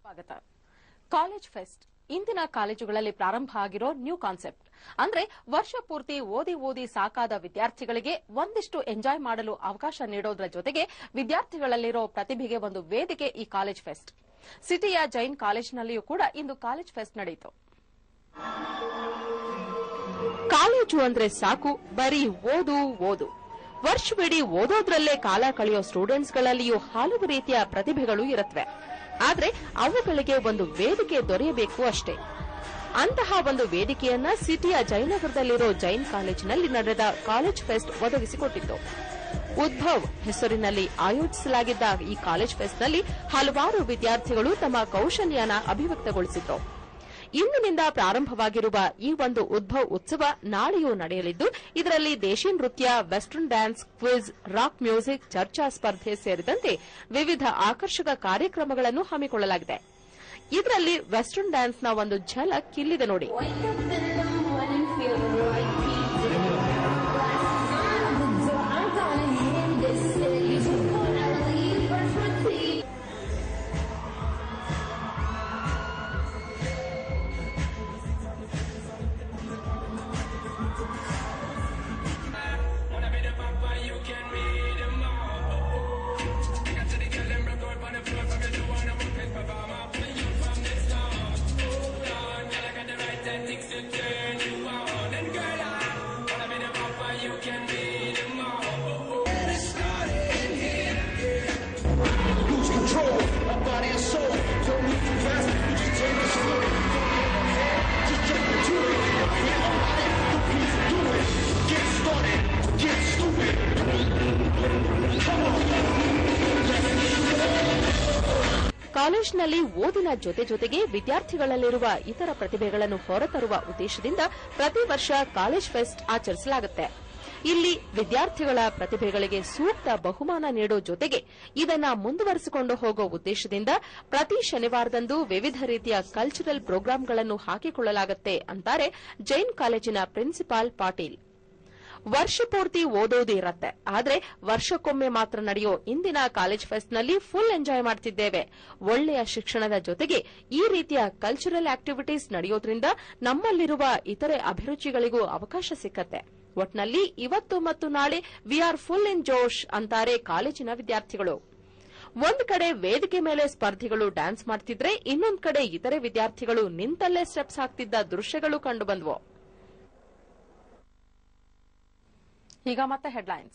ಸ್ವಾಗತ. College fest ಇಂದಿನ ಕಾಲೇಜುಗಳಲ್ಲಿ ಪ್ರಾರಂಭ ಆಗಿರೋ ನ್ಯೂ ಕಾನ್ಸೆಪ್ಟ್. ಅಂದ್ರೆ ವರ್ಷ ಪೂರ್ತಿ ಓದಿ ಸಾಕಾದ ವಿದ್ಯಾರ್ಥಿಗಳಿಗೆ ಒಂದಿಷ್ಟು ಎಂಜಾಯ್ ಮಾಡಲು ಅವಕಾಶ ನೀಡೋದ್ರ ಜೊತೆಗೆ ವಿದ್ಯಾರ್ಥಿಗಳಲ್ಲಿರೋ ಪ್ರತಿಭೆಗೆ ಒಂದು ವೇದಿಕೆ ಈ ಕಾಲೇಜ್ ಫೆಸ್ಟ್. ಸಿಟಿಯ ಜೈನ್ ಕಾಲೇಜಿನಲ್ಲಿಯೂ ಕೂಡ ಇಂದು ಕಾಲೇಜ್ ಫೆಸ್ಟ್ ನಡೆಯಿತು. ಕಾಲೇಜು ಅಂದ್ರೆ ಸಾಕು, ಬರೀ ಓದು. ವರ್ಷವಿಡೀ ಓದೋದ್ರಲ್ಲೇ ಕಾಲ ಕಳೆಯೋ ಸ್ಟೂಡೆಂಟ್ಸ್ಗಳಲ್ಲಿಯೂ ಹಲವು ರೀತಿಯ ಪ್ರತಿಭೆಗಳು ಇರುತ್ತವೆ. ಆದ್ರೆ ಅವುಗಳಿಗೆ ಒಂದು ವೇದಿಕೆ ದೊರೆಯಬೇಕು ಅಷ್ಟೇ. ಅಂತಹ ಒಂದು ವೇದಿಕೆಯನ್ನ ಸಿಟಿಯ ಜಯನಗರದಲ್ಲಿರೋ ಜೈನ್ ಕಾಲೇಜಿನಲ್ಲಿ ನಡೆದ ಕಾಲೇಜ್ ಫೆಸ್ಟ್ ಒದಗಿಸಿಕೊಟ್ಟಿತ್ತು. ಉದ್ಭವ್ ಹೆಸರಿನಲ್ಲಿ ಆಯೋಜಿಸಲಾಗಿದ್ದ ಈ ಕಾಲೇಜ್ ಫೆಸ್ಟ್ನಲ್ಲಿ ಹಲವಾರು ವಿದ್ಯಾರ್ಥಿಗಳು ತಮ್ಮ ಕೌಶಲ್ಯನ ಅಭಿವ್ಯಕ್ತಗೊಳಿಸಿದ್ರು. ಇಂದಿನಿಂದ ಪ್ರಾರಂಭವಾಗಿರುವ ಈ ಒಂದು ಉದ್ಭವ್ ಉತ್ಸವ ನಾಳೆಯೂ ನಡೆಯಲಿದ್ದು, ಇದರಲ್ಲಿ ದೇಶಿ ನೃತ್ಯ, western dance, quiz, rock music, ಚರ್ಚಾ ಸ್ಪರ್ಧೆ ಸೇರಿದಂತೆ ವಿವಿಧ ಆಕರ್ಷಕ ಕಾರ್ಯಕ್ರಮಗಳನ್ನು ಹಮ್ಮಿಕೊಳ್ಳಲಾಗಿದೆ. ಇದರಲ್ಲಿ ವೆಸ್ಟರ್ನ್ ಡ್ಯಾನ್ಸ್ನ ಒಂದು ಝಲಕ್ ಇಲ್ಲಿದೆ ನೋಡಿ. ಕಾಲೇಜಿನಲ್ಲಿ ಓದಿನ ಜೊತೆಗೆ ವಿದ್ಯಾರ್ಥಿಗಳಲ್ಲಿರುವ ಇತರ ಪ್ರತಿಭೆಗಳನ್ನು ಹೊರತರುವ ಉದ್ದೇಶದಿಂದ ಪ್ರತಿ ವರ್ಷ ಕಾಲೇಜ್ ಫೆಸ್ಟ್ ಆಚರಿಸಲಾಗುತ್ತೆ. ಇಲ್ಲಿ ವಿದ್ಯಾರ್ಥಿಗಳ ಪ್ರತಿಭೆಗಳಿಗೆ ಸೂಕ್ತ ಬಹುಮಾನ ನೀಡೋ ಜೊತೆಗೆ ಇದನ್ನ ಮುಂದುವರೆಸಿಕೊಂಡು ಹೋಗೋ ಉದ್ದೇಶದಿಂದ ಪ್ರತಿ ಶನಿವಾರದಂದು ವಿವಿಧ ರೀತಿಯ ಕಲ್ಚರಲ್ ಪ್ರೋಗ್ರಾಂಗಳನ್ನು ಹಾಕಿಕೊಳ್ಳಲಾಗುತ್ತೆ ಅಂತಾರೆ ಜೈನ್ ಕಾಲೇಜಿನ ಪ್ರಿನ್ಸಿಪಾಲ್ ಪಾಟೀಲ್. ವರ್ಷ ಪೂರ್ತಿ ಓದೋದು ಇರತ್ತೆ, ಆದ್ರೆ ವರ್ಷಕ್ಕೊಮ್ಮೆ ಮಾತ್ರ ನಡೆಯೋ ಇಂದಿನ ಕಾಲೇಜ್ ಫೆಸ್ಟ್ನಲ್ಲಿ ಫುಲ್ ಎಂಜಾಯ್ ಮಾಡ್ತಿದ್ದೇವೆ. ಒಳ್ಳೆಯ ಶಿಕ್ಷಣದ ಜೊತೆಗೆ ಈ ರೀತಿಯ ಕಲ್ಚರಲ್ ಆಕ್ಟಿವಿಟೀಸ್ ನಡೆಯೋದ್ರಿಂದ ನಮ್ಮಲ್ಲಿರುವ ಇತರೆ ಅಭಿರುಚಿಗಳಿಗೂ ಅವಕಾಶ ಸಿಕ್ಕತ್ತೆ. ಒಟ್ನಲ್ಲಿ ಇವತ್ತು ಮತ್ತು ನಾಳೆ ವಿ ಆರ್ ಫುಲ್ ಇನ್ ಜೋಶ್ ಅಂತಾರೆ ಕಾಲೇಜಿನ ವಿದ್ಯಾರ್ಥಿಗಳು. ಒಂದ್ ಕಡೆ ವೇದಿಕೆ ಮೇಲೆ ಸ್ಪರ್ಧಿಗಳು ಡ್ಯಾನ್ಸ್ ಮಾಡ್ತಿದ್ರೆ, ಇನ್ನೊಂದ್ ಕಡೆ ಇತರೆ ವಿದ್ಯಾರ್ಥಿಗಳು ನಿಂತಲ್ಲೇ ಸ್ಟೆಪ್ಸ್ ಹಾಕ್ತಿದ್ದ ದೃಶ್ಯಗಳು ಕಂಡುಬಂದ್ವು. ಈಗ ಮತ್ತೆ ಹೆಡ್ಲೈನ್ಸ್.